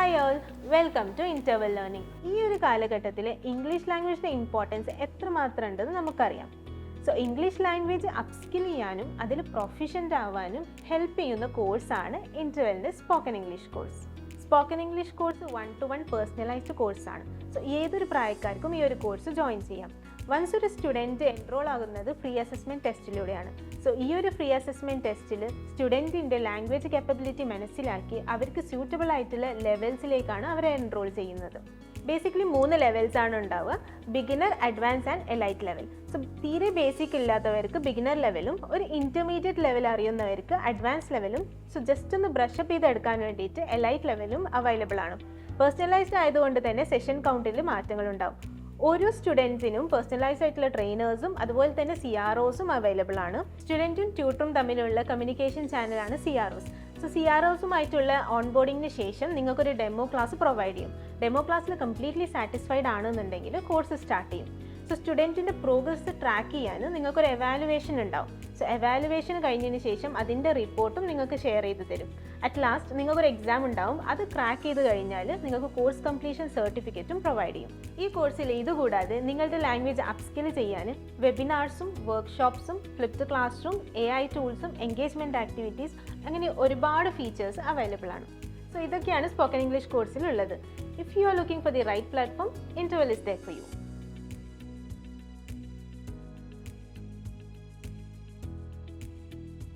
Hi all, welcome to Interval Learning. ഈ ഒരു കാലഘട്ടത്തിൽ ഇംഗ്ലീഷ് ലാംഗ്വേജിന്റെ ഇമ്പോർട്ടൻസ് എത്രമാത്രം ഉണ്ടെന്ന് നമുക്കറിയാം. സോ ഇംഗ്ലീഷ് ലാംഗ്വേജ് അപ്സ്കിൽ ചെയ്യാനും അതിൽ പ്രൊഫിഷ്യൻ്റ് ആവാനും ഹെൽപ്പ് ചെയ്യുന്ന കോഴ്സാണ് ഇൻ്റർവെലിൻ്റെ spoken English course. Spoken English course 1-to-1 personalised കോഴ്സാണ്. സോ ഏതൊരു പ്രായക്കാർക്കും ഈ ഒരു കോഴ്സ് ജോയിൻ ചെയ്യാം. വൺസ് ഒരു സ്റ്റുഡൻറ്റ് എൻറോൾ ആകുന്നത് ഫ്രീ അസസ്മെൻറ്റ് ടെസ്റ്റിലൂടെയാണ്. സോ ഈ ഒരു ഫ്രീ അസസ്മെൻറ്റ് ടെസ്റ്റിൽ സ്റ്റുഡൻറ്റിൻ്റെ ലാംഗ്വേജ് കേപ്പബിലിറ്റി മനസ്സിലാക്കി അവർക്ക് സ്യൂട്ടബിൾ ആയിട്ടുള്ള ലെവൽസിലേക്കാണ് അവരെ എൻറോൾ ചെയ്യുന്നത്. ബേസിക്കലി 3 ലെവൽസാണ് ഉണ്ടാവുക: beginner, advance and elite level. So തീരെ ബേസിക് ഇല്ലാത്തവർക്ക് ബിഗിനർ ലെവലും, ഒരു ഇൻ്റർമീഡിയറ്റ് ലെവൽ അറിയുന്നവർക്ക് അഡ്വാൻസ് ലെവലും, സോ ജസ്റ്റ് ഒന്ന് ബ്രഷപ്പ് ചെയ്തെടുക്കാൻ വേണ്ടിയിട്ട് എലൈറ്റ് ലെവലും അവൈലബിൾ ആണ്. പേഴ്സണലൈസ്ഡ് ആയതുകൊണ്ട് തന്നെ സെഷൻ കൗണ്ടിൽ മാറ്റങ്ങളുണ്ടാവും. ഓരോ സ്റ്റുഡൻസിനും പേഴ്സണലൈസ്ഡ് ആയിട്ടുള്ള ട്രെയിനേഴ്സും അതുപോലെ തന്നെ CROസും അവൈലബിൾ ആണ്. സ്റ്റുഡൻറ്റും ട്യൂട്ടറും തമ്മിലുള്ള കമ്മ്യൂണിക്കേഷൻ ചാനലാണ് CROs. സോ CROസുമായിട്ടുള്ള ഓൺബോർഡിങ്ങിന് ശേഷം നിങ്ങൾക്കൊരു ഡെമോ ക്ലാസ് പ്രൊവൈഡ് ചെയ്യും. ഡെമോ ക്ലാസ്സിൽ കംപ്ലീറ്റ്ലി സാറ്റിസ്ഫൈഡ് ആണെന്നുണ്ടെങ്കിൽ കോഴ്സ് സ്റ്റാർട്ട് ചെയ്യും. സോ സ്റ്റുഡൻറ്റിൻ്റെ പ്രോഗ്രസ് ട്രാക്ക് ചെയ്യാൻ നിങ്ങൾക്കൊരു എവാലുവേഷൻ ഉണ്ടാവും. സോ എവാലുവേഷൻ കഴിഞ്ഞതിന് ശേഷം അതിൻ്റെ റിപ്പോർട്ടും നിങ്ങൾക്ക് ഷെയർ ചെയ്ത് തരും. അറ്റ് ലാസ്റ്റ് നിങ്ങൾക്കൊരു എക്സാം ഉണ്ടാവും. അത് ക്രാക്ക് ചെയ്ത് കഴിഞ്ഞാൽ നിങ്ങൾക്ക് കോഴ്സ് കംപ്ലീഷൻ സർട്ടിഫിക്കറ്റും പ്രൊവൈഡ് ചെയ്യും. ഈ കോഴ്സിൽ ഇതുകൂടാതെ നിങ്ങളുടെ ലാംഗ്വേജ് അപ്സ്കിൽ ചെയ്യാൻ വെബിനാർസും വർക്ക്ഷോപ്സും ഫ്ലിപ്ഡ് ക്ലാസ് റൂം, AI ടൂൾസും എൻഗേജ്മെൻറ്റ് ആക്ടിവിറ്റീസ്, അങ്ങനെ ഒരുപാട് ഫീച്ചേഴ്സ് അവൈലബിൾ ആണ്. സോ ഇതൊക്കെയാണ് സ്പോക്കൺ ഇംഗ്ലീഷ് കോഴ്സിലുള്ളത്. If you are looking for the right platform, Interval is there for you.